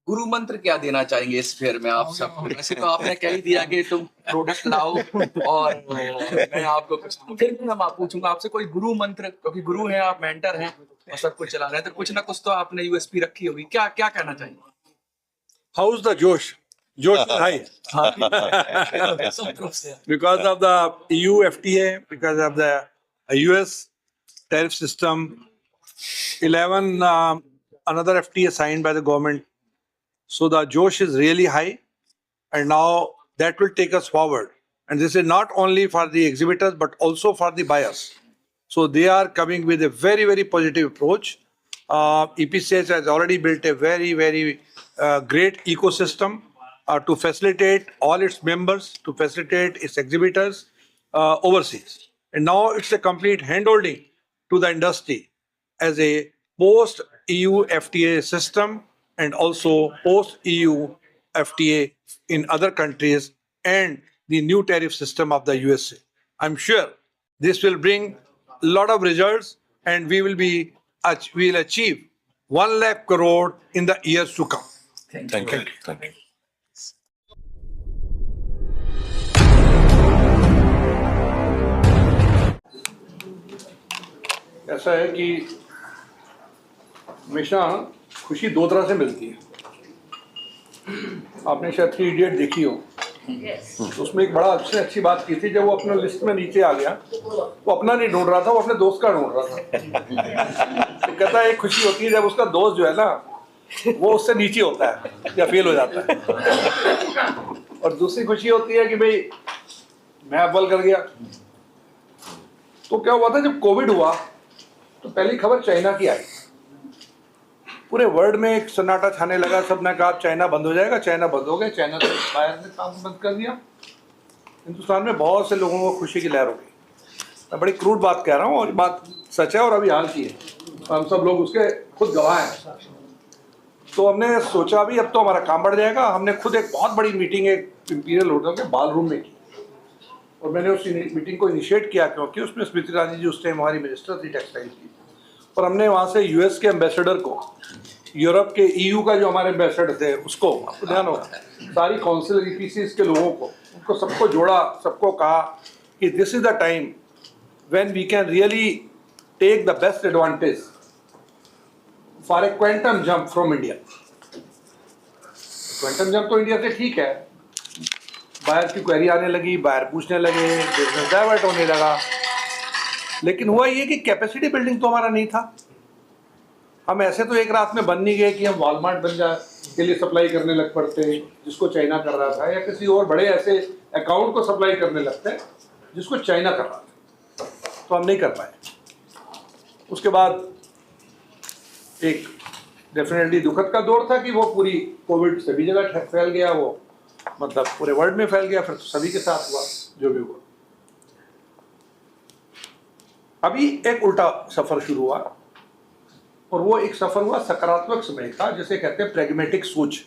गुरु मंत्र क्या देना चाहेंगे इस फेयर में आप सबको? वैसे तो आपने कह ही दिया कि तुम प्रोडक्ट लाओ और मैं आपको कुछ, फिर भी मैं पूछूंगा आपसे कोई गुरु मंत्र, क्योंकि गुरु हैं आप, मेंटर हैं और सब कुछ चला रहे हैं, तो कुछ ना कुछ तो आपने यूएसपी रखी होगी, क्या क्या कहना चाहिए? How's the Josh? Josh is high. Because of the EU FTA, because of the US tariff system, 11 another FTA signed by the government. So the Josh is really high, and now that will take us forward. And this is not only for the exhibitors but also for the buyers. So they are coming with a very, very positive approach. EPCH has already built a very, very great ecosystem to facilitate all its members, to facilitate its exhibitors overseas. And now it's a complete handholding to the industry as a post-EU FTA system and also post-EU FTA in other countries and the new tariff system of the USA. I'm sure this will bring a lot of results and we will achieve 1 lakh crore in the years to come. Thank you. ऐसा है कि हमेशा खुशी दो तरह से मिलती है। आपने शायद 3 इडियट देखी हो, तो उसमें एक बड़ा अच्छी बात की थी, जब वो अपने लिस्ट में नीचे आ गया, वो अपना नहीं ढूंढ रहा था, वो अपने दोस्त का ढूंढ रहा था। तो कहता है एक खुशी होती है जब उसका दोस्त जो है ना वो उससे नीचे होता है या फेल हो जाता है, और दूसरी खुशी होती है कि भाई मैं अव्वल कर गया। तो क्या हुआ था जब कोविड हुआ तो पहली खबर चाइना की आई, पूरे वर्ल्ड में एक सन्नाटा छाने लगा, सबने कहा चाइना बंद हो जाएगा, चाइना बंद हो गया, चाइना तो बाहर ने काम बंद कर दिया। हिंदुस्तान में बहुत से लोगों को खुशी की लहर हो गई। मैं बड़ी क्रूड बात कह रहा हूँ और बात सच है और अभी हाल की है, हम सब लोग उसके खुद गवाह हैं। तो हमने सोचा भी अब तो हमारा काम बढ़ जाएगा। हमने खुद एक बहुत बड़ी मीटिंग एक इंपीरियल होटल के बाल रूम में की, और मैंने उस मीटिंग को इनिशिएट किया क्योंकि उसमें स्मृति ईरानी जी उस टाइम हमारी मिनिस्टर थी टेक्सटाइल की, और हमने वहाँ से यूएस के एम्बेसडर को, यूरोप के ईयू का जो हमारे एम्बेसडर थे उसको, आपको ध्यान होगा, सारी काउंसिल ईपीसीज के लोगों को, उनको सबको जोड़ा, सबको कहा कि this is the time when we can really take the best advantage for a quantum jump from India. Quantum jump तो इंडिया से ठीक है, बाहर की क्वेरी आने लगी, बाहर पूछने लगे, बिजनेस डाइवर्ट होने लगा, लेकिन हुआ ये कि कैपेसिटी बिल्डिंग तो हमारा नहीं था। हम ऐसे तो एक रात में बन नहीं गए कि हम वॉलमार्ट बन जाए के लिए सप्लाई करने लग पड़ते जिसको चाइना कर रहा था, या किसी और बड़े ऐसे अकाउंट को सप्लाई करने लगते जिसको चाइना कर रहा था, तो हम नहीं कर पाए। उसके बाद एक डेफिनेटली दुखद का दौर था कि वो पूरी कोविड सभी जगह फैल गया, वो मतलब पूरे वर्ल्ड में फैल गया, फिर तो सभी के साथ हुआ जो भी हुआ। अभी एक उल्टा सफर शुरू हुआ, और वो एक सफर हुआ सकारात्मक समय का, जिसे कहते हैं प्रैग्मेटिक सोच।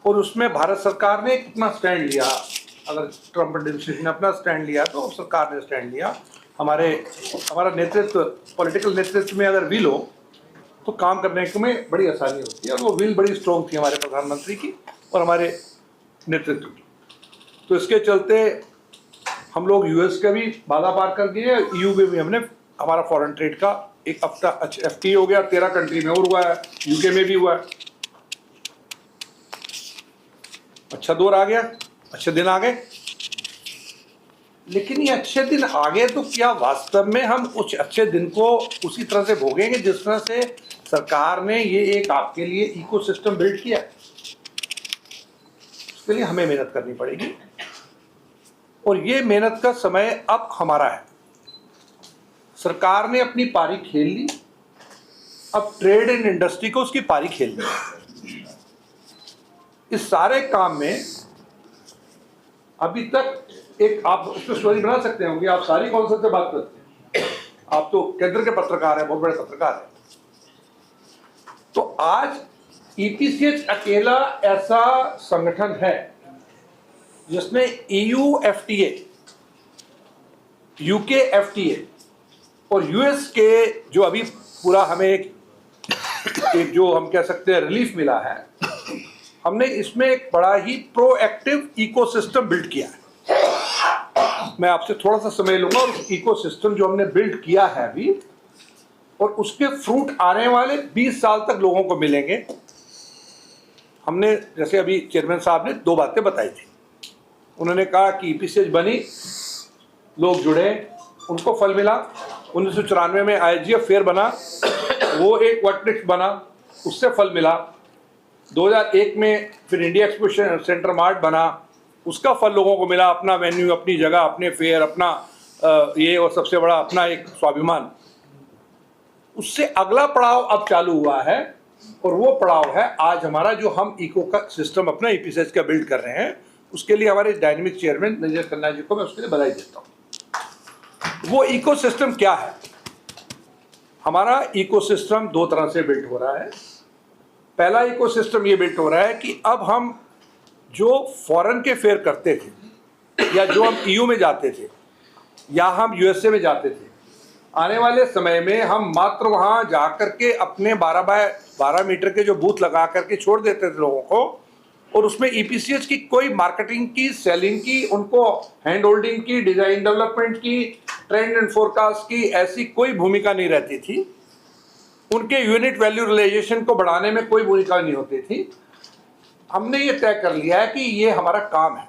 और उसमें भारत सरकार ने कितना स्टैंड लिया, अगर ट्रम्प एडमिनिस्ट्रेशन ने अपना स्टैंड लिया तो सरकार ने स्टैंड लिया। हमारा नेतृत्व, पॉलिटिकल नेतृत्व में अगर विल हो तो काम करने में बड़ी आसानी होती है, और वो विल बड़ी स्ट्रॉन्ग थी हमारे प्रधानमंत्री की और हमारे नेतृत्व की। तो इसके चलते हम लोग यूएस का भी बाधा पार कर गए, ईयू में भी हमने हमारा फॉरेन ट्रेड का एक हफ्ता एफटी हो गया, 13 कंट्री में और हुआ है, यूके में भी हुआ है। अच्छा दौर आ गया, अच्छे दिन आ गए, लेकिन ये अच्छे दिन आ गए तो क्या वास्तव में हम उस अच्छे दिन को उसी तरह से भोगेंगे जिस तरह से सरकार ने ये एक आपके लिए इकोसिस्टम बिल्ड किया? उसके लिए हमें मेहनत करनी पड़ेगी, और ये मेहनत का समय अब हमारा है। सरकार ने अपनी पारी खेल ली, अब ट्रेड एंड इंडस्ट्री को उसकी पारी खेलनी है। इस सारे काम में अभी तक एक आप उसमें स्टोरी बना सकते होंगे, आप सारी कौंसिल से बात करते हैं, आप तो केंद्र के पत्रकार हैं, बहुत बड़े पत्रकार हैं। तो आज ईपीसीएच अकेला ऐसा संगठन है जिसने ईयू एफटीए, यूके एफटीए और यूएस के जो अभी पूरा हमें एक जो हम कह सकते हैं रिलीफ मिला है, हमने इसमें एक बड़ा ही प्रोएक्टिव इकोसिस्टम बिल्ड किया है। मैं आपसे थोड़ा सा समय लूंगा और उस इकोसिस्टम जो हमने बिल्ड किया है अभी, और उसके फ्रूट आने वाले 20 साल तक लोगों को मिलेंगे। हमने जैसे अभी चेयरमैन साहब ने 2 बातें बताई थी। उन्होंने कहा कि ईपीसीएच बनी, लोग जुड़े, उनको फल मिला। 1994 में आईजीएफ फेयर बना, वो एक वर्टेक्स बना, उससे फल मिला। 2001 में फिर इंडिया एक्सपोजिशन सेंटर मार्ट बना, उसका फल लोगों को मिला, अपना वेन्यू, अपनी जगह, अपने फेयर, अपना ये, और सबसे बड़ा अपना एक स्वाभिमान। उससे अगला पड़ाव अब चालू हुआ है, और वो पड़ाव है आज हमारा जो हम इको का सिस्टम अपना ईपीसीएच का बिल्ड कर रहे हैं। उसके लिए हमारे डायनेमिक चेयरमैन नजर खन्ना जी को मैं उसके लिए बधाई देता हूँ। वो इकोसिस्टम क्या है? हमारा इकोसिस्टम 2 तरह से बिल्ड हो रहा है। पहला इकोसिस्टम ये बिल्ड हो रहा है कि अब हम जो फॉरेन के फेयर करते थे, या जो हम ईयू में जाते थे, या हम यूएसए में जाते थे, आने वाले समय में हम मात्र वहां जाकर के अपने 12 बाय 12 मीटर के जो बूथ लगा करके छोड़ देते थे लोगों को, और उसमें ईपीसीएच की कोई मार्केटिंग की, सेलिंग की, उनको हैंड होल्डिंग की, डिजाइन डेवलपमेंट की, ट्रेंड एंड फोरकास्ट की ऐसी कोई भूमिका नहीं रहती थी। उनके यूनिट वैल्यू रियलाइजेशन को बढ़ाने में कोई भूमिका नहीं होती थी। हमने ये तय कर लिया है कि ये हमारा काम है।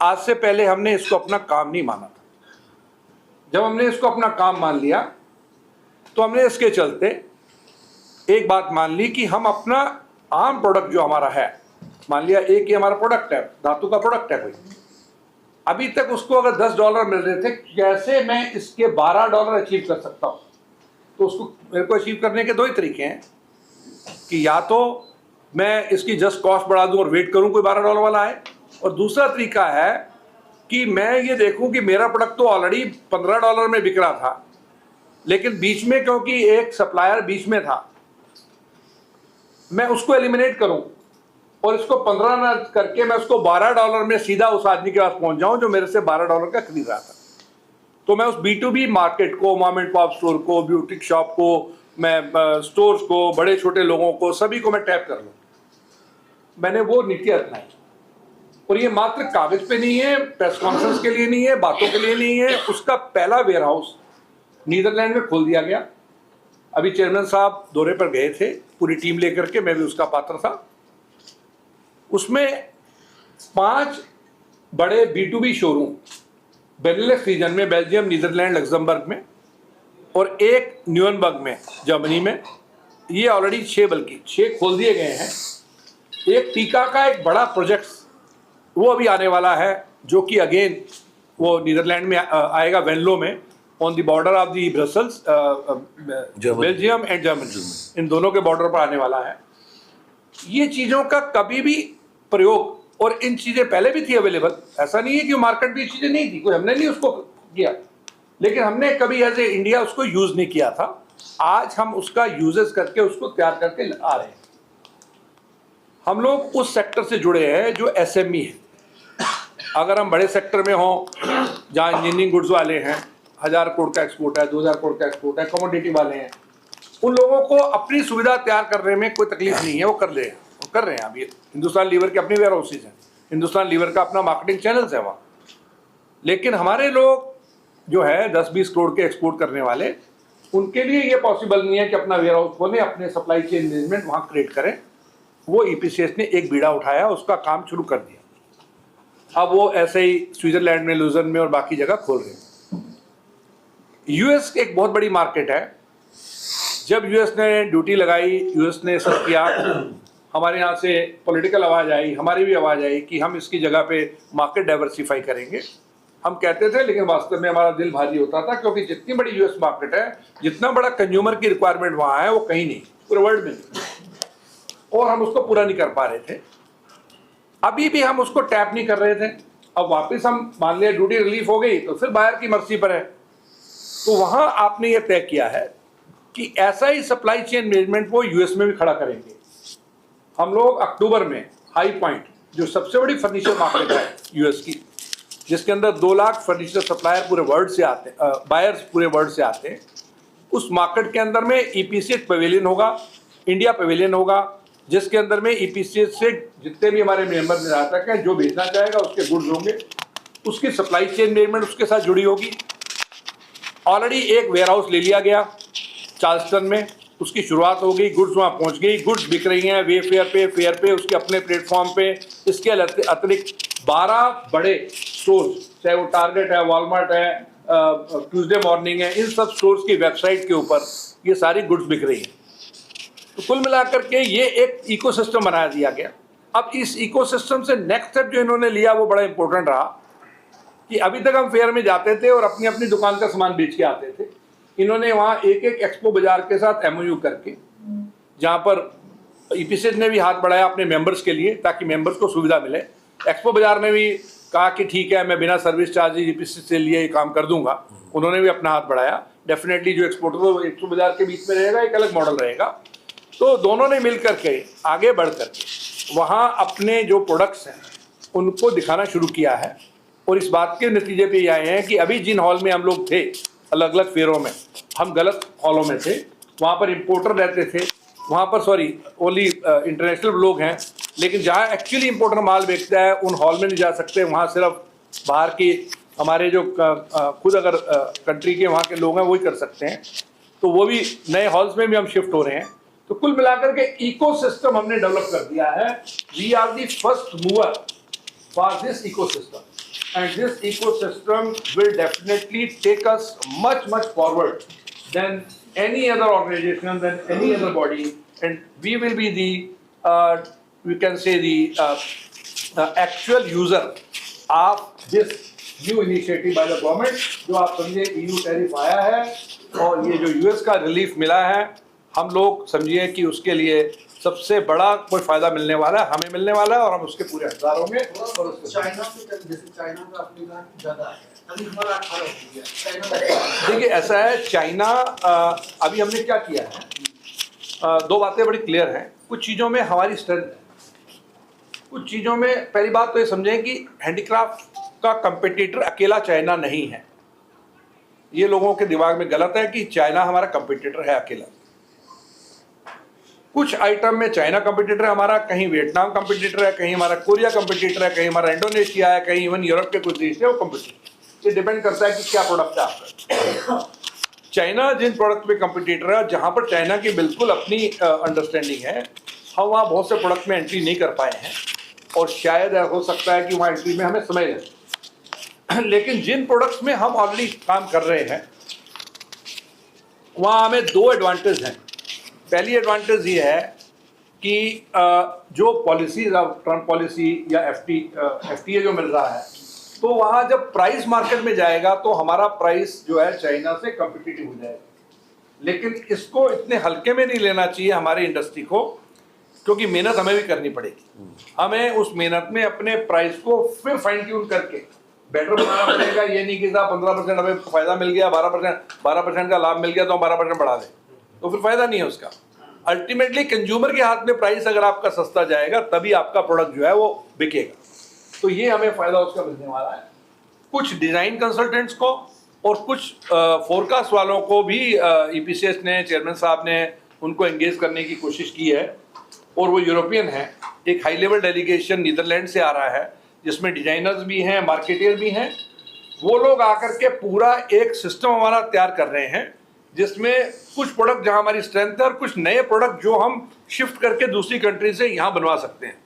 आज से पहले हमने इसको अपना काम नहीं माना था। जब हमने इसको अपना काम मान लिया तो हमने इसके चलते एक बात मान ली कि हम अपना आम प्रोडक्ट जो हमारा है, मान लिया एक ही हमारा प्रोडक्ट है, धातु का प्रोडक्ट है कोई, अभी तक उसको अगर $10 मिल रहे थे, कैसे मैं इसके $12 अचीव कर सकता हूं? तो उसको मेरे को अचीव करने के 2 ही तरीके हैं कि या तो मैं इसकी जस्ट कॉस्ट बढ़ा दूं और वेट करूं कोई $12 वाला आए, और दूसरा तरीका है कि मैं ये देखूं कि मेरा प्रोडक्ट तो ऑलरेडी $15 में बिक रहा था, लेकिन बीच में क्योंकि एक सप्लायर बीच में था, मैं उसको एलिमिनेट करूं और इसको 15 ना करके मैं उसको $12 में सीधा उस आदमी के पास पहुंच जाऊं जो मेरे से $12 का खरीद रहा था। तो मैं उस B2B मार्केट को, मॉम एंड पॉप स्टोर को, ब्यूटी शॉप को, मैं स्टोर्स को, बड़े छोटे लोगों को, सभी को मैं टैप कर लूं। मैंने वो नीति अपनाई, और ये मात्र कागज पे नहीं है, प्रेस कॉन्फ्रेंस के लिए नहीं है, बातों के लिए नहीं है। उसका पहला वेयर हाउस नीदरलैंड में खोल दिया गया। अभी चेयरमैन साहब दौरे पर गए थे पूरी टीम लेकर के, मैं भी उसका पात्र था। उसमें 5 बड़े B2B शोरूम बेनेलक्स रीजन में, बेल्जियम, नीदरलैंड, लक्समबर्ग में, और एक न्यूरनबर्ग में, जर्मनी में, ये ऑलरेडी 6 खोल दिए गए हैं। एक टीका का एक बड़ा प्रोजेक्ट वो अभी आने वाला है, जो कि अगेन वो नीदरलैंड में आएगा, वेनलो में, on the border of the Brussels, Belgium and Germany, इन दोनों के बॉर्डर पर आने वाला है। ये चीज़ों का कभी भी प्रयोग, और इन चीज़ें पहले भी थी अवेलेबल, ऐसा नहीं है कि मार्केट में चीज़ें नहीं थी, कोई हमने नहीं उसको किया, लेकिन हमने कभी एज ए इंडिया उसको यूज़ नहीं किया था। आज हम उसका यूजेस करके उसको तैयार करके आ रहे हैं। हम लोग उस सेक्टर से जुड़े हैं जो एसएमई है। अगर हम बड़े सेक्टर में हों, जहाँ इंजीनियरिंग गुड्स वाले हैं, 1000 करोड़ का एक्सपोर्ट है, 2000 करोड़ का एक्सपोर्ट है, कमोडिटी वाले हैं, उन लोगों को अपनी सुविधा तैयार करने में कोई तकलीफ नहीं है, वो कर रहे हैं। अभी हिंदुस्तान लीवर के अपने वेयर हाउसेज हैं, हिंदुस्तान लीवर का अपना मार्केटिंग चैनल्स है वहाँ। लेकिन हमारे लोग जो है 10-20 करोड़ के एक्सपोर्ट करने वाले, उनके लिए ये पॉसिबल नहीं है कि अपना वेयर हाउस खोलें, अपने सप्लाई चेन मैनेजमेंट वहाँ क्रिएट करें। वो ईपीसीएच ने एक बीड़ा उठाया, उसका काम शुरू कर दिया। अब वो ऐसे ही स्विट्जरलैंड में, लुजर्न में और बाकी जगह खोल रहे हैं। यूएस एक बहुत बड़ी मार्केट है। जब यूएस ने ड्यूटी लगाई, यूएस ने सब किया, हमारे यहाँ से पॉलिटिकल आवाज़ आई, हमारी भी आवाज़ आई कि हम इसकी जगह पे मार्केट डाइवर्सिफाई करेंगे। हम कहते थे, लेकिन वास्तव में हमारा दिल भारी होता था, क्योंकि जितनी बड़ी यूएस मार्केट है, जितना बड़ा कंज्यूमर की रिक्वायरमेंट वहाँ है, वो कहीं नहीं, पूरे वर्ल्ड में नहीं, और हम उसको पूरा नहीं कर पा रहे थे। अभी भी हम उसको टैप नहीं कर रहे थे। अब वापस हम मान लिया ड्यूटी रिलीफ हो गई, तो फिर बाहर की मर्जी पर है। तो वहाँ आपने ये तय किया है कि ऐसा ही सप्लाई चेन मैनेजमेंट वो यूएस में भी खड़ा करेंगे। हम लोग अक्टूबर में हाई पॉइंट, जो सबसे बड़ी फर्नीचर मार्केट है यूएस की, जिसके अंदर 2 लाख फर्नीचर सप्लायर पूरे वर्ल्ड से आते हैं, बायर्स पूरे वर्ल्ड से आते हैं, उस मार्केट के अंदर में ईपीसीएच पवेलियन होगा, इंडिया पवेलियन होगा, जिसके अंदर में ईपीसीएस से जितने भी हमारे मेंबर निर्यातक हैं जो भेजना चाहेगा उसके गुड्स होंगे, उसकी सप्लाई चेन मैनेजमेंट उसके साथ जुड़ी होगी। ऑलरेडी एक वेयर हाउस ले लिया गया चार्ल्सटन में, उसकी शुरुआत हो गई, गुड्स वहाँ पहुँच गई, गुड्स बिक रही हैं फेयर पे उसके अपने प्लेटफॉर्म पे। इसके अतिरिक्त 12 बड़े स्टोर्स, चाहे वो टारगेट है, वॉलमार्ट है, ट्यूसडे मॉर्निंग है, इन सब स्टोर्स की वेबसाइट के ऊपर ये सारी गुड्स बिक रही हैं। तो कुल मिलाकर के ये एक इकोसिस्टम बना दिया गया। अब इस इकोसिस्टम से नेक्स्ट स्टेप जो इन्होंने लिया वो बड़ा इंपॉर्टेंट रहा कि अभी तक हम फेयर में जाते थे और अपनी अपनी दुकान का सामान बेच के आते थे। इन्होंने वहाँ एक एक्सपो बाजार के साथ एमओयू करके, जहाँ पर ईपीसीएस ने भी हाथ बढ़ाया अपने मेंबर्स के लिए ताकि मेंबर्स को सुविधा मिले। एक्सपो बाजार ने भी कहा कि ठीक है, मैं बिना सर्विस चार्ज ईपीसीएस से लिए काम कर दूंगा। उन्होंने भी अपना हाथ बढ़ाया। डेफिनेटली जो एक्सपोर्टर वो एक्सपो बाजार के बीच में रहेगा, एक अलग मॉडल रहेगा। तो दोनों ने मिल करके आगे बढ़ करके वहाँ अपने जो प्रोडक्ट्स हैं उनको दिखाना शुरू किया है। और इस बात के नतीजे पे ये आए हैं कि अभी जिन हॉल में हम लोग थे अलग अलग फेयरों में, हम गलत हॉलों में थे। वहाँ पर इम्पोर्टर रहते थे, वहाँ पर ओनली इंटरनेशनल लोग हैं, लेकिन जहाँ एक्चुअली इम्पोर्टर माल बेचता है उन हॉल में नहीं जा सकते। वहाँ सिर्फ बाहर की हमारे जो खुद अगर कंट्री के वहाँ के लोग हैं वही कर सकते हैं। तो वो भी नए हॉल्स में भी हम शिफ्ट हो रहे हैं। तो कुल मिलाकर के इकोसिस्टम हमने डेवलप कर दिया है। We are the first mover for this ecosystem, and this ecosystem will definitely take us much forward than any other organization, than any other body, and we will be the we can say the actual user of this new initiative by the government। जो आप समझिए EU tariff आया है और ये जो US का relief मिला है, हम लोग समझिए कि उसके लिए सबसे बड़ा कोई फायदा मिलने वाला है, हमें मिलने वाला है और हम उसके पूरे हकदार होंगे। चाइना से जैसे चाइना का अपने ज़्यादा है, अभी हमारा 18 हो गया। देखिए ऐसा है, चाइना अभी हमने क्या किया है, दो बातें बड़ी क्लियर हैं। कुछ चीज़ों में हमारी स्ट्रेंथ है, कुछ चीज़ों में पहली बात तो ये समझें कि हैंडीक्राफ्ट का कंपटीटर अकेला चाइना नहीं है। ये लोगों के दिमाग में गलत है कि चाइना हमारा कंपटीटर है अकेला। कुछ आइटम में चाइना कंपटीटर है हमारा, कहीं वियतनाम कंपटीटर है, कहीं हमारा कोरिया कंपटीटर है, कहीं हमारा इंडोनेशिया है, कहीं इवन यूरोप के कुछ देश है वो कंपटीटर। ये डिपेंड करता है कि क्या प्रोडक्ट है आपका। चाइना जिन प्रोडक्ट में कंपटीटर है, जहाँ पर चाइना की बिल्कुल अपनी अंडरस्टैंडिंग है, हम वहाँ बहुत से प्रोडक्ट में एंट्री नहीं कर पाए हैं और शायद हो सकता है कि वहाँ एंट्री में हमें समय लगे। लेकिन जिन प्रोडक्ट्स में हम ऑलरेडी काम कर रहे हैं वहाँ हमें दो एडवांटेज हैं। पहली एडवांटेज ये है कि जो पॉलिसीज, ट्रम्प पॉलिसी या एफटीए जो मिल रहा है, तो वहाँ जब प्राइस मार्केट में जाएगा तो हमारा प्राइस जो है चाइना से कॉम्पिटिटिव हो जाएगा। लेकिन इसको इतने हल्के में नहीं लेना चाहिए हमारी इंडस्ट्री को, क्योंकि मेहनत हमें भी करनी पड़ेगी। हमें उस मेहनत में अपने प्राइस को फिर फाइन ट्यून करके बेटर बनाना पड़ेगा। ये नहीं कि साहब 15% हमें फायदा मिल गया, 12% का लाभ मिल गया तो हम 12% बढ़ा दें, तो फिर फायदा नहीं है उसका। अल्टीमेटली कंज्यूमर के हाथ में प्राइस अगर आपका सस्ता जाएगा तभी आपका प्रोडक्ट जो है वो बिकेगा। तो ये हमें फायदा उसका मिलने वाला है। कुछ डिजाइन कंसल्टेंट्स को और कुछ फोरकास्ट वालों को भी ईपीसीएस ने, चेयरमैन साहब ने उनको एंगेज करने की कोशिश की है और वो यूरोपियन है। एक हाई लेवल डेलीगेशन नीदरलैंड से आ रहा है जिसमें डिजाइनर्स भी हैं, मार्केटियर भी हैं। वो लोग आकर के पूरा एक सिस्टम हमारा तैयार कर रहे हैं जिसमें कुछ प्रोडक्ट जहां हमारी स्ट्रेंथ है और कुछ नए प्रोडक्ट जो हम शिफ्ट करके दूसरी कंट्री से यहाँ बनवा सकते हैं।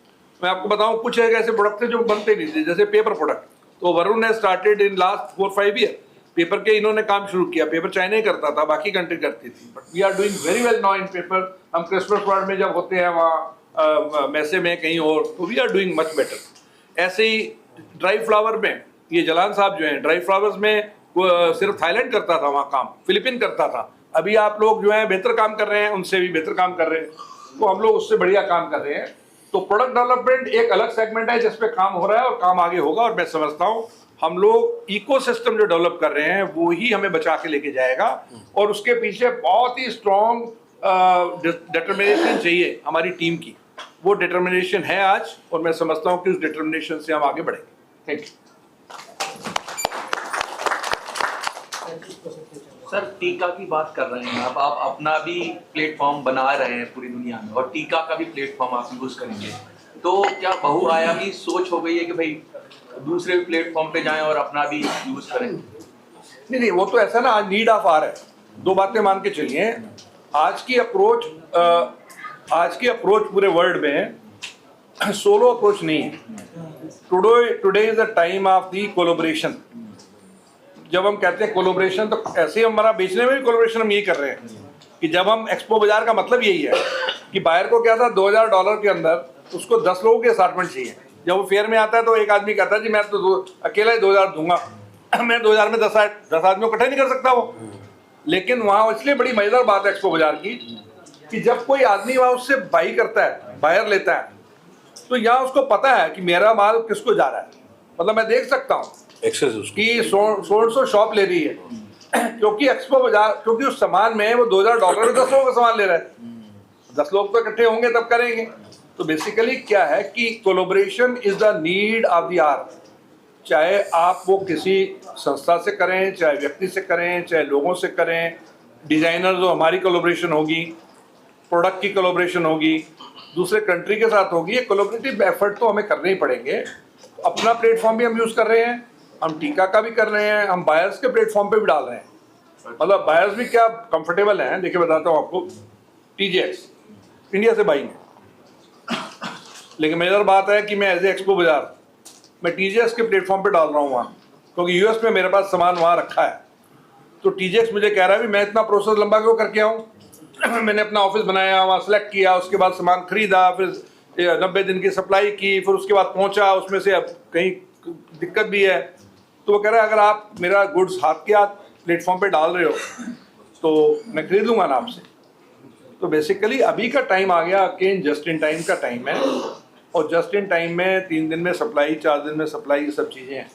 मैं आपको बताऊं, कुछ एक ऐसे प्रोडक्ट थे जो बनते नहीं थे, जैसे पेपर प्रोडक्ट। तो वरुण ने started in last 4-5 year paper के इन्होंने काम शुरू किया। पेपर चाइना ही करता था, बाकी कंट्री करती थी, but we are doing very well now in paper. हम क्रिसमस पार्ट में जब होते हैं वहाँ मैसे में कहीं और, तो we are doing much better. ऐसे ही ड्राई फ्लावर में ये जलान साहब जो हैं, ड्राई फ्लावर्स में वो सिर्फ थाईलैंड करता था वहाँ काम, फिलीपीन करता था। अभी आप लोग जो हैं बेहतर काम कर रहे हैं, उनसे भी बेहतर काम कर रहे हैं, तो हम लोग उससे बढ़िया काम कर रहे हैं। तो प्रोडक्ट डेवलपमेंट एक अलग सेगमेंट है जिस पे काम हो रहा है और काम आगे होगा। और मैं समझता हूँ हम लोग इकोसिस्टम जो डेवलप कर रहे हैं वो ही हमें बचा के लेके जाएगा और उसके पीछे बहुत ही स्ट्रॉन्ग डिटर्मिनेशन चाहिए हमारी टीम की। वो डिटर्मिनेशन है आज और मैं समझता हूँ कि उस डिटर्मिनेशन से हम आगे बढ़ेंगे। Thank you. सर टीका की बात कर रहे हैं आप अपना भी प्लेटफॉर्म बना रहे हैं पूरी दुनिया में और टीका का भी प्लेटफॉर्म आप यूज करेंगे, तो क्या बहुआयामी सोच हो गई है कि भाई दूसरे भी प्लेटफॉर्म पे जाएं और अपना भी यूज करें? नहीं, वो तो ऐसा ना, आज नीड ऑफ आर है। दो बातें मान के चलिए, आज की अप्रोच पूरे वर्ल्ड में सोलो अप्रोच नहीं है। Today is the time of the collaboration. जब हम कहते हैं कोलैबोरेशन, तो ऐसे ही हमारा बेचने में भी कोलैबोरेशन हम यही कर रहे हैं कि जब हम एक्सपो बाजार का मतलब यही है कि बायर को क्या था, $2000 के अंदर उसको 10 लोगों के असार्टमेंट चाहिए। जब वो फेयर में आता है तो एक आदमी कहता है जी मैं तो अकेला ही 2000 दूंगा, मैं 2000 में 10 आदमियों को इकट्ठा नहीं कर सकता वो। लेकिन वहाँ इसलिए बड़ी मजेदार बात है एक्सपो बाजार की कि जब कोई आदमी वहाँ उससे बाई करता है, बायर लेता है, तो यहाँ उसको पता है कि मेरा माल किसको जा रहा है। मतलब मैं देख सकता हूँ कि सो शॉप ले रही है क्योंकि एक्सपो बाजार, क्योंकि उस सामान में वो $2000 में 10 लोगों का सामान ले रहा है। 10 लोग तो इकट्ठे होंगे तब करेंगे। तो बेसिकली क्या है कि collaboration is the need of the hour. चाहे आप वो किसी संस्था से करें, चाहे व्यक्ति से करें, चाहे लोगों से करें, डिजाइनर जो हमारी कोलैबोरेशन होगी, प्रोडक्ट की कोलैबोरेशन होगी, दूसरे कंट्री के साथ होगी, ये कोलैबोरेटिव एफर्ट तो हमें करने ही पड़ेंगे। अपना प्लेटफॉर्म भी हम यूज़ कर रहे हैं, हम टीका का भी कर रहे हैं, हम बायर्स के प्लेटफॉर्म पे भी डाल रहे हैं। मतलब बायर्स भी क्या कंफर्टेबल हैं, देखिए बताता हूँ आपको। TJX इंडिया से बाइंग है, लेकिन मेजर बात है कि मैं एज ए एक्सपो बाजार मैं TJX के प्लेटफॉर्म पे डाल रहा हूँ वहाँ, क्योंकि US में मेरे पास सामान वहाँ रखा है। तो TJX मुझे कह रहा है भी मैं इतना प्रोसेस लंबा क्यों करके आऊँ मैंने अपना ऑफिस बनाया, वहाँ सेलेक्ट किया, उसके बाद सामान खरीदा, फिर 90 दिन की सप्लाई की, फिर उसके बाद पहुँचा, उसमें से अब कहीं दिक्कत भी है। तो वो कह रहा है अगर आप मेरा गुड्स हाथ के हाथ प्लेटफॉर्म पे डाल रहे हो तो मैं खरीद लूँगा ना आपसे। तो बेसिकली अभी का टाइम आ गया कि जस्ट इन टाइम का टाइम है, और जस्ट इन टाइम में 3 दिन में सप्लाई, 4 दिन में सप्लाई, ये सब चीज़ें हैं।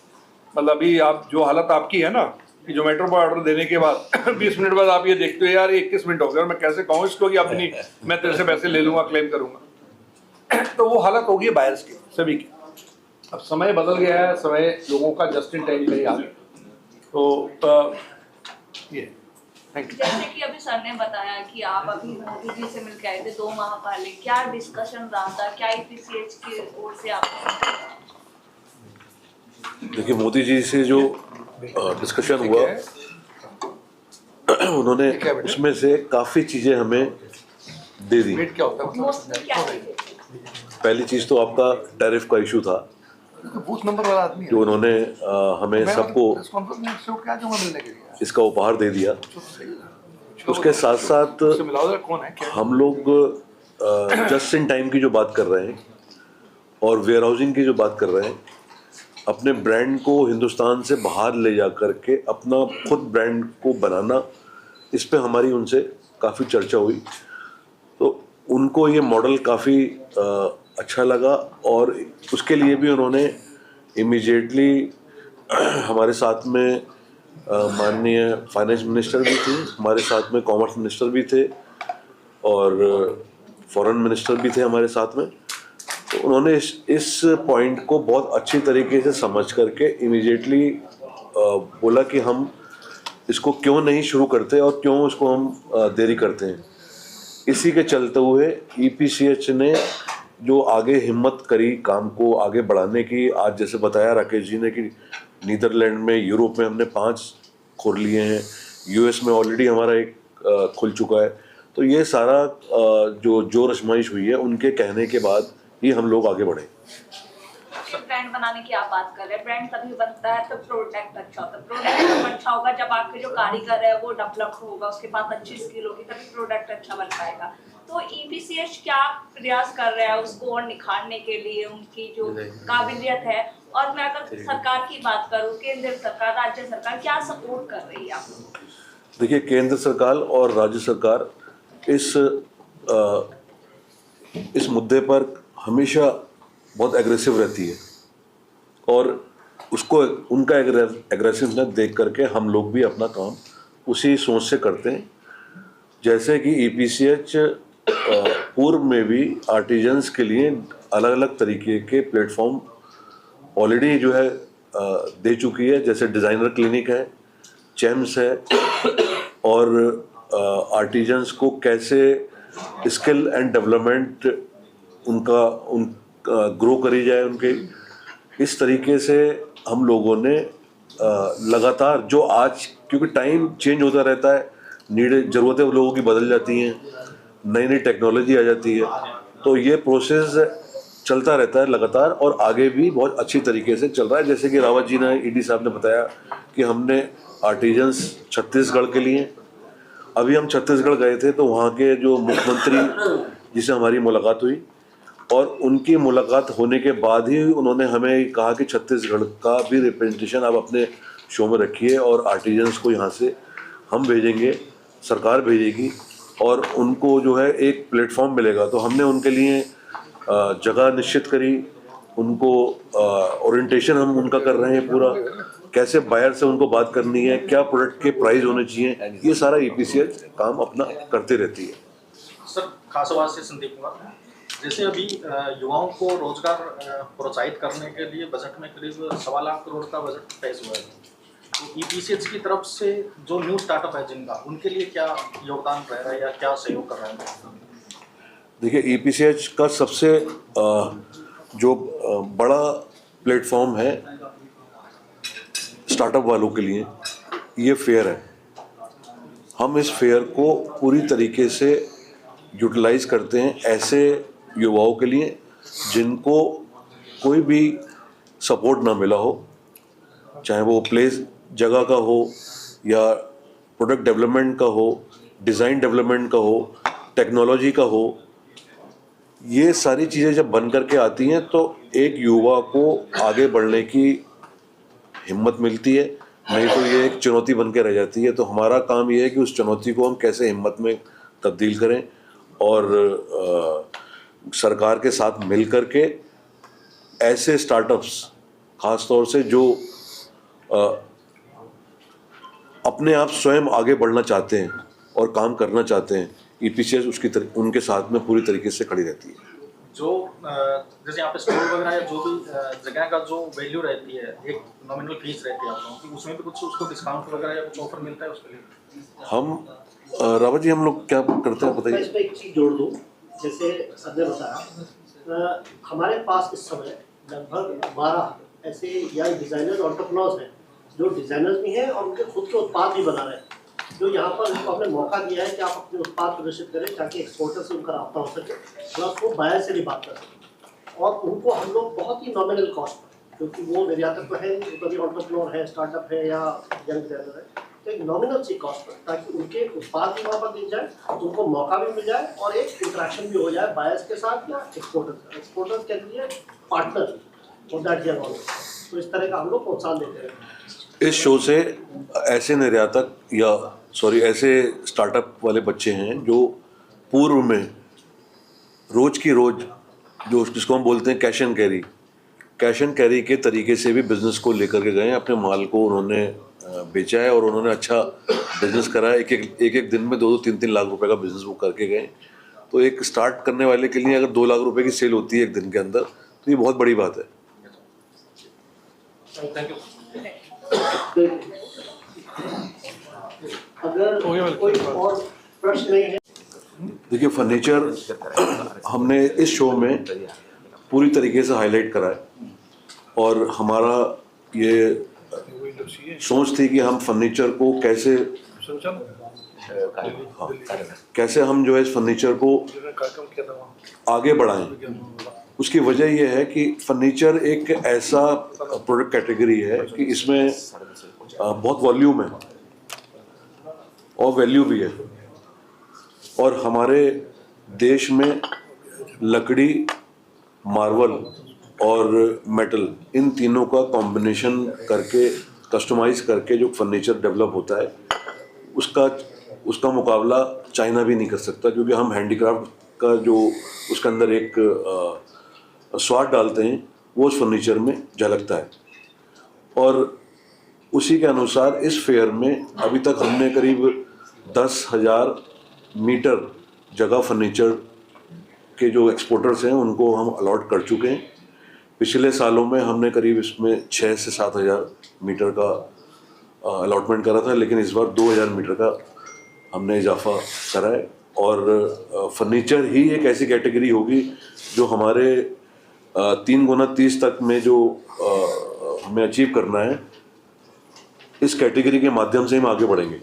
मतलब अभी आप जो हालत आपकी है ना कि जोमेटो पर ऑर्डर देने के बाद 20 मिनट बाद आप ये देखते हो यार 21 मिनट हो गया, मैं कैसे कहूँ इसको कि अपनी मैं तेरे से पैसे ले लूँगा, क्लेम करूँगा। तो वो हालत होगी बायर्स की, सभी की। अब समय बदल गया है, समय लोगों का जस्ट इन टाइम का ही आ गया। तो ये थैंक यू। जैसे कि अभी सर ने बताया कि आप अभी मोदी जी से मिलकर आए थे 2 माह पहले, क्या डिस्कशन रहा था, क्या EPCH की ओर से आप? देखिए मोदी जी से जो डिस्कशन हुआ, उन्होंने उसमें से काफ़ी चीज़ें हमें दे दी। वेट क्या होता है? मोस्टली क्या चीजें? पहली चीज़ तो आपका टैरिफ का इशू था, बूथ नंबर वाला आदमी है। जो उन्होंने हमें सबको मिलने के लिए इसका उपहार दे दिया। उसके साथ साथ कौन है क्या? हम लोग जस्ट इन टाइम की जो बात कर रहे हैं और वेयर हाउसिंग की जो बात कर रहे हैं, अपने ब्रांड को हिंदुस्तान से बाहर ले जा कर के अपना खुद ब्रांड को बनाना, इस पे हमारी उनसे काफ़ी चर्चा हुई। तो उनको ये मॉडल काफ़ी अच्छा लगा और उसके लिए भी उन्होंने इमीडिएटली हमारे साथ में माननीय फाइनेंस मिनिस्टर भी थे, हमारे साथ में कॉमर्स मिनिस्टर भी थे और फॉरेन मिनिस्टर भी थे हमारे साथ में। तो उन्होंने इस पॉइंट को बहुत अच्छी तरीके से समझ करके इमीडिएटली बोला कि हम इसको क्यों नहीं शुरू करते और क्यों इसको हम देरी करते हैं। इसी के चलते हुए EPCH ने जो आगे हिम्मत करी काम को आगे बढ़ाने की, आज जैसे बताया राकेश जी ने कि नीदरलैंड में, यूरोप में हमने 5 खोल लिए हैं, US में ऑलरेडी हमारा एक खुल चुका है। तो ये सारा जो रशमाइश हुई है उनके कहने के बाद ही हम लोग आगे बढ़े। ब्रांड बनाने की आप बात कर रहे हैं, ब्रांड तभी बनता है तो प्रोडक्ट अच्छा होता है। प्रोडक्ट तब अच्छा होगा जब आपके जो कारीगर है वो डेवलप होगा, उसके पास अच्छी स्किल होगी, तभी प्रोडक्ट अच्छा बन पाएगा। तो EPCH क्या प्रयास कर रहा है उसको और निखारने के लिए, उनकी जो काबिलियत है? और मैं अगर सरकार की बात करूँ, केंद्र सरकार, राज्य सरकार क्या सपोर्ट कर रही है आपको? देखिए केंद्र सरकार और राज्य सरकार इस मुद्दे पर हमेशा बहुत एग्रेसिव रहती है और उसको उनका एग्रेसिवनेस देख करके हम लोग भी अपना काम उसी सोच से करते हैं। जैसे कि EPCH पूर्व में भी आर्टिजन्स के लिए अलग अलग तरीके के प्लेटफॉर्म ऑलरेडी जो है दे चुकी है। जैसे डिज़ाइनर क्लिनिक है, चैम्स है और आर्टिजन्स को कैसे स्किल एंड डेवलपमेंट उनका ग्रो करी जाए उनके, इस तरीके से हम लोगों ने लगातार जो आज, क्योंकि टाइम चेंज होता रहता है, ज़रूरतें लोगों की बदल जाती हैं, नई नई टेक्नोलॉजी आ जाती है, तो ये प्रोसेस चलता रहता है लगातार और आगे भी बहुत अच्छी तरीके से चल रहा है। जैसे कि रावत जी ने, ईडी साहब ने बताया कि हमने आर्टिजन्स छत्तीसगढ़ के लिए, अभी हम छत्तीसगढ़ गए थे तो वहाँ के जो मुख्यमंत्री जिसे हमारी मुलाकात हुई, और उनकी मुलाकात होने के बाद ही उन्होंने हमें कहा कि छत्तीसगढ़ का भी रिप्रेजेंटेशन आप अपने शो में रखिए और आर्टिजन्स को यहाँ से हम भेजेंगे, सरकार भेजेगी और उनको जो है एक प्लेटफॉर्म मिलेगा। तो हमने उनके लिए जगह निश्चित करी, उनको ओरिएंटेशन हम उनका कर रहे हैं पूरा, कैसे बायर से उनको बात करनी है, क्या प्रोडक्ट के प्राइस होने चाहिए, ये सारा EPCH काम अपना करते रहती है। सर, खासबाद से संदीप कुमार, जैसे अभी युवाओं को रोजगार प्रोत्साहित करने के लिए बजट में करीब 1.25 लाख करोड़ का बजट पेश हुआ है, तो EPCH की तरफ से जो न्यू स्टार्टअप है जिनका, उनके लिए क्या योगदान रह रहा है या क्या सहयोग कर रहा है? देखिए, EPCH का सबसे जो बड़ा प्लेटफॉर्म है स्टार्टअप वालों के लिए, ये फेयर है। हम इस फेयर को पूरी तरीके से यूटिलाइज करते हैं ऐसे युवाओं के लिए जिनको कोई भी सपोर्ट ना मिला हो, चाहे वो प्लेस जगह का हो या प्रोडक्ट डेवलपमेंट का हो, डिज़ाइन डेवलपमेंट का हो, टेक्नोलॉजी का हो। ये सारी चीज़ें जब बन करके आती हैं तो एक युवा को आगे बढ़ने की हिम्मत मिलती है, नहीं तो ये एक चुनौती बन के रह जाती है। तो हमारा काम ये है कि उस चुनौती को हम कैसे हिम्मत में तब्दील करें और सरकार के साथ मिल करके ऐसे स्टार्टअप्स, ख़ास तौर से जो अपने आप स्वयं आगे बढ़ना चाहते हैं और काम करना चाहते हैं, EPCH उनके साथ में पूरी तरीके से खड़ी रहती है। जो जैसे यहाँ पे स्टोर वगैरह या जो भी जगह का जो वैल्यू रहती है, एक नॉमिनल फीस रहती है आप लोगों की, उसमें भी कुछ उसको डिस्काउंट वगैरह या कुछ ऑफर मिलता है उसके लिए? हम रावत जी, हम लोग क्या करते हैं बताइए। मैं इसमें एक चीज़ जोड़ दूँ, जैसे सर ने बताया, हमारे पास इस समय लगभग 12 ऐसे यंग डिज़ाइनर एंटरप्रेन्योर्स हैं जो डिज़ाइनर्स भी हैं और उनके खुद के उत्पाद भी बना रहे हैं, जो यहाँ पर उनको हमने मौका दिया है कि आप अपने उत्पाद प्रदर्शित करें ताकि एक्सपोर्टर से उनका रब्ता हो सके, प्लस वो बायर से भी बात कर सकें। और उनको हम लोग बहुत ही नॉमिनल कॉस्ट पर, क्योंकि वो निर्यातक तो है, कभी एंटरप्रेन्योर है, स्टार्टअप है या यंग डिज़ाइनर है, तो एक नॉमिनल सी कॉस्ट पर, ताकि उनके उत्पाद भी वहाँ पर दिख जाए, उनको मौका भी मिल जाए और एक इंटरेक्शन भी हो जाए बायर्स के साथ या एक्सपोर्टर्स के लिए पार्टनर और दैट ईयर ऑल। तो इस तरह का हम लोग प्रोत्साहन देते हैं। इस शो से ऐसे निर्यातक या ऐसे स्टार्टअप वाले बच्चे हैं जो पूर्व में रोज की रोज जो जिसको हम बोलते हैं कैश एंड कैरी के तरीके से भी बिजनेस को लेकर के गए, अपने माल को उन्होंने बेचा है और उन्होंने अच्छा बिजनेस करा है। एक दिन में 2-3 लाख रुपए का बिजनेस वो करके गए। तो एक स्टार्ट करने वाले के लिए अगर 2 लाख रुपए की सेल होती है एक दिन के अंदर, तो ये बहुत बड़ी बात है। Thank you. अगर कोई और प्रश्न नहीं है। देखिए, फर्नीचर हमने इस शो में पूरी तरीके से हाईलाइट करा है और हमारा ये सोच थी कि हम फर्नीचर को कैसे हम जो है इस फर्नीचर को आगे बढ़ाएं। उसकी वजह यह है कि फर्नीचर एक ऐसा प्रोडक्ट कैटेगरी है कि इसमें बहुत वॉल्यूम है और वैल्यू भी है, और हमारे देश में लकड़ी, मार्बल और मेटल, इन तीनों का कॉम्बिनेशन करके, कस्टमाइज करके जो फर्नीचर डेवलप होता है, उसका मुकाबला चाइना भी नहीं कर सकता, क्योंकि हम हैंडीक्राफ्ट का जो उसके अंदर एक स्वाद डालते हैं वो उस फर्नीचर में झलकता है। और उसी के अनुसार इस फेयर में अभी तक हमने करीब 10,000 मीटर जगह फर्नीचर के जो एक्सपोर्टर्स हैं उनको हम अलॉट कर चुके हैं। पिछले सालों में हमने करीब इसमें 6 से 7,000 मीटर का अलॉटमेंट करा था, लेकिन इस बार 2,000 मीटर का हमने इजाफा करा है। और फर्नीचर ही एक ऐसी कैटेगरी होगी जो हमारे 3 गुना 30 तक में जो हमें अचीव करना है, इस कैटेगरी के माध्यम से हम आगे बढ़ेंगे।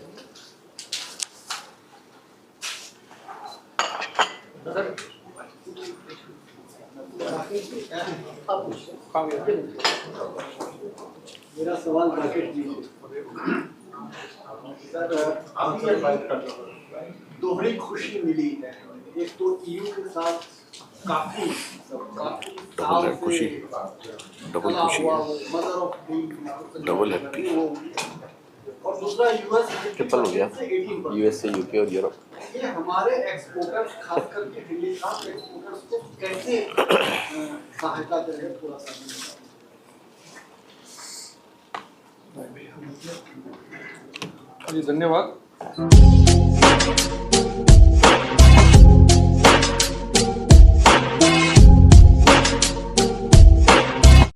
मेरा सवाल राकेश जी से। सर, दोहरी खुशी मिली है। एक तो ईयू के साथ काफी डबल खुशी, डबल खुशी, मदर ऑफ डबल हैप्पी। और दूसरा यूएस ट्रिपल हो गया, यूएस से यूके और यूरोप। ये हमारे एक्सपोर्टर्स खास करके हिंदुस्तान के एक्सपोर्टर्स को कैसे सहायता करेंगे, थोड़ा सा जी धन्यवाद।